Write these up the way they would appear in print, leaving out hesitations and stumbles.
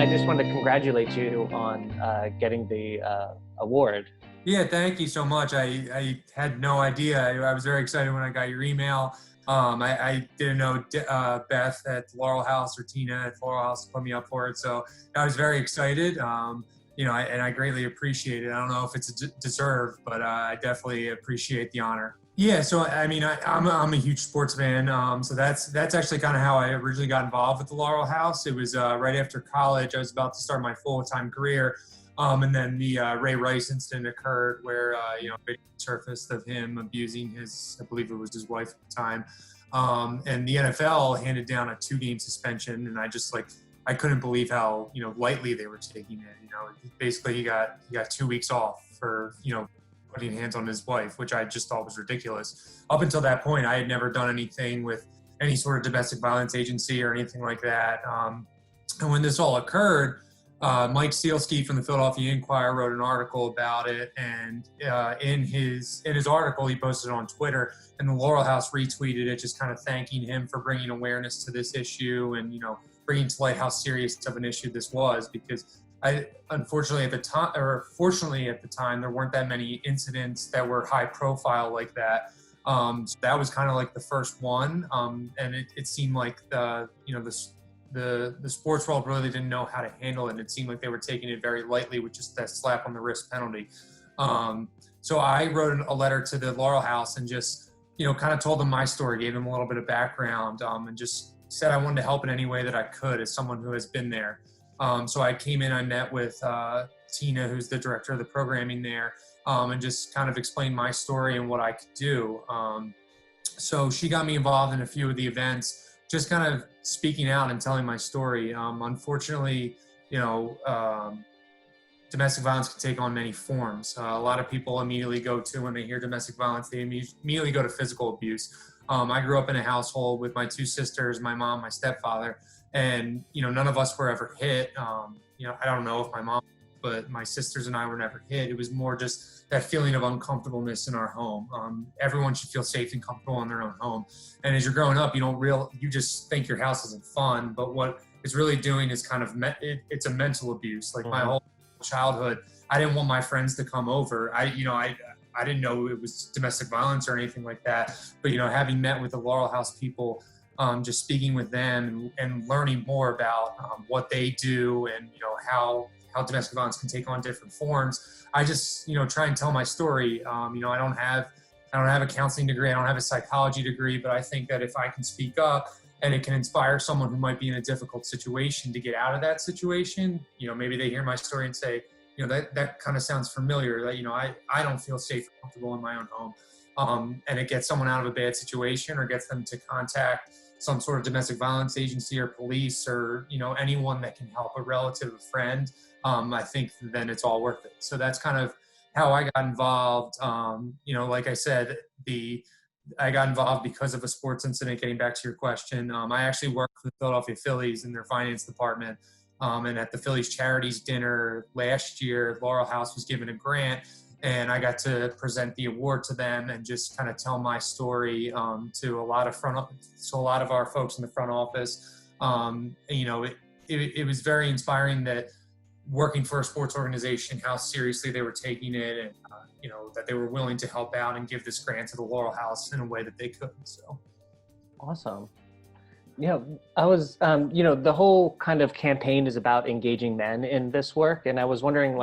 I just wanted to congratulate you on getting the award. Yeah, thank you so much. I had no idea. I was very excited when I got your email. I didn't know Beth at Laurel House or Tina at Laurel House put me up for it. So I was very excited. And I greatly appreciate it. I don't know if it's deserved, but I definitely appreciate the honor. Yeah, so I mean, I'm a huge sports fan. So that's actually kind of how I originally got involved with the Laurel House. It was right after college. I was about to start my full-time career. And then the Ray Rice incident occurred where, video surfaced of him abusing I believe it was his wife at the time. And the NFL handed down a 2-game suspension. And I couldn't believe how, lightly they were taking it. Basically he got 2 weeks off for, putting hands on his wife, which I just thought was ridiculous. Up until that point, I had never done anything with any sort of domestic violence agency or anything like that. And when this all occurred, Mike Sealski from the Philadelphia Inquirer wrote an article about it, and in his article he posted it on Twitter, and the Laurel House retweeted it, just kind of thanking him for bringing awareness to this issue and bringing to light how serious of an issue this was. Because fortunately at the time, there weren't that many incidents that were high profile like that. So that was kind of like the first one, and it seemed like the sports world really didn't know how to handle it. It seemed like they were taking it very lightly with just that slap on the wrist penalty. So I wrote a letter to the Laurel House and just, kind of told them my story, gave them a little bit of background, and just said I wanted to help in any way that I could as someone who has been there. So I came in, I met with Tina, who's the director of the programming there, and just kind of explained my story and what I could do. So she got me involved in a few of the events, just kind of speaking out and telling my story. Unfortunately, domestic violence can take on many forms. A lot of people immediately go to, when they hear domestic violence, they immediately go to physical abuse. I grew up in a household with my 2 sisters, my mom, my stepfather, and, none of us were ever hit. I don't know if my mom, but my sisters and I were never hit. It was more just that feeling of uncomfortableness in our home. Everyone should feel safe and comfortable in their own home. And as you're growing up, you just think your house isn't fun, but what it's really doing is kind of, it's a mental abuse. Like my whole childhood, I didn't want my friends to come over. I didn't know it was domestic violence or anything like that. But, having met with the Laurel House people, just speaking with them and learning more about what they do and, how domestic violence can take on different forms. I just, try and tell my story. I don't have a counseling degree. I don't have a psychology degree, but I think that if I can speak up and it can inspire someone who might be in a difficult situation to get out of that situation, maybe they hear my story and say, that kind of sounds familiar, that, I don't feel safe or comfortable in my own home. And it gets someone out of a bad situation or gets them to contact some sort of domestic violence agency or police or, anyone that can help, a relative, a friend. I think then it's all worth it. So that's kind of how I got involved. Like I said, I got involved because of a sports incident, getting back to your question. I actually worked for the Philadelphia Phillies in their finance department. And at the Phillies Charities Dinner last year, Laurel House was given a grant, and I got to present the award to them and just kind of tell my story to a lot of our folks in the front office. It was very inspiring that working for a sports organization, how seriously they were taking it, and that they were willing to help out and give this grant to the Laurel House in a way that they could. So awesome. Yeah, I was, the whole kind of campaign is about engaging men in this work. And I was wondering,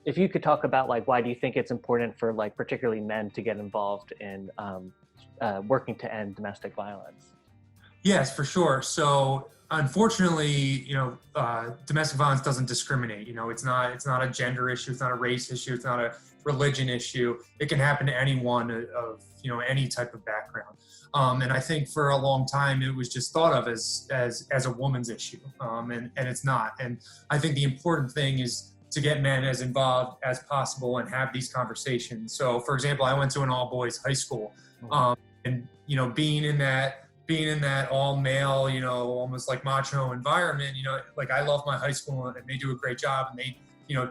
if you could talk about, why do you think it's important for, particularly men to get involved in working to end domestic violence? Yes, for sure. So unfortunately, domestic violence doesn't discriminate. It's not a gender issue. It's not a race issue. It's not a religion issue. It can happen to anyone of, any type of background. And I think for a long time, it was just thought of as a woman's issue. And it's not. And I think the important thing is to get men as involved as possible and have these conversations. So for example, I went to an all boys high school, and, being in that all male, almost like macho environment, I love my high school and they do a great job, and they,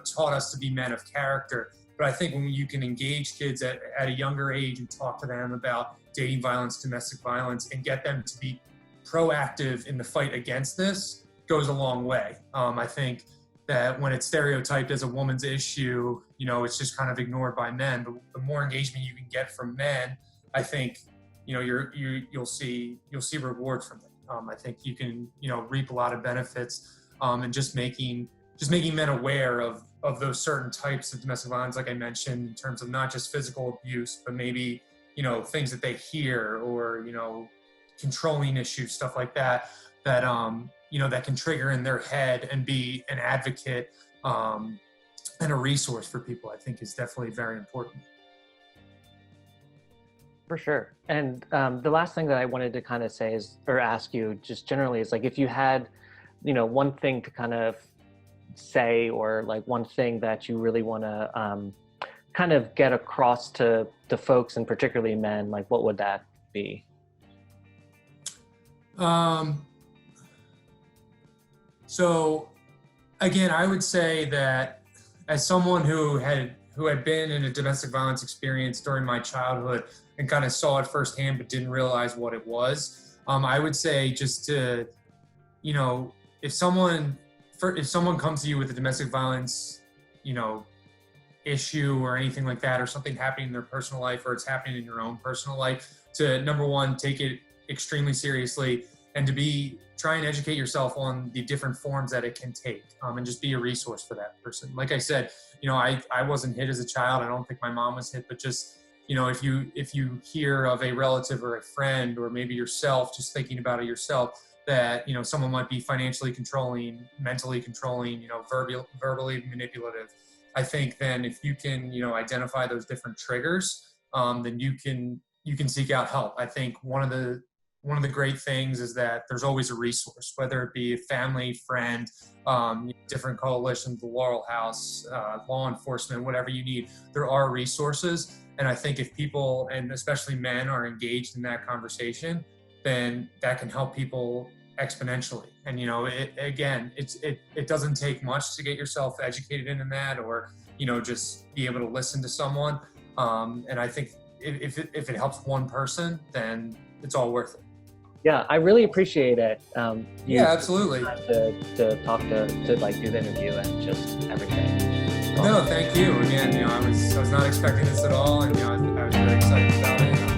taught us to be men of character. But I think when you can engage kids at a younger age and talk to them about dating violence, domestic violence, and get them to be proactive in the fight against this, goes a long way. I think that when it's stereotyped as a woman's issue, it's just kind of ignored by men. But the more engagement you can get from men, I think, you'll see rewards from it. I think you can, reap a lot of benefits, and just making men aware of those certain types of domestic violence, like I mentioned, in terms of not just physical abuse, but maybe, things that they hear, or, controlling issues, stuff like that, that can trigger in their head and be an advocate, and a resource for people, I think is definitely very important. For sure. And the last thing that I wanted to kind of say is, or ask you just generally, is like, if you had, one thing to kind of say, or like one thing that you really want to kind of get across to folks, and particularly men, like what would that be? So again, I would say that as someone who had been in a domestic violence experience during my childhood and kind of saw it firsthand but didn't realize what it was, I would say just to, if someone comes to you with a domestic violence, issue or anything like that, or something happening in their personal life, or it's happening in your own personal life, to number one, take it extremely seriously, and to try and educate yourself on the different forms that it can take, and just be a resource for that person. Like I said, I wasn't hit as a child. I don't think my mom was hit, but just, if you hear of a relative or a friend, or maybe yourself, just thinking about it yourself, that, someone might be financially controlling, mentally controlling, verbally manipulative. I think then if you can, identify those different triggers, then you can seek out help. I think one of the great things is that there's always a resource, whether it be a family, friend, different coalitions, the Laurel House, law enforcement, whatever you need. There are resources. And I think if people, and especially men, are engaged in that conversation, then that can help people exponentially. And, it doesn't take much to get yourself educated in that, or, just be able to listen to someone. And I think if it helps one person, then it's all worth it. Yeah, I really appreciate it. Yeah, absolutely. To talk to like do the interview and just everything. No, thank you. Again, I was not expecting this at all, and I was very excited about it.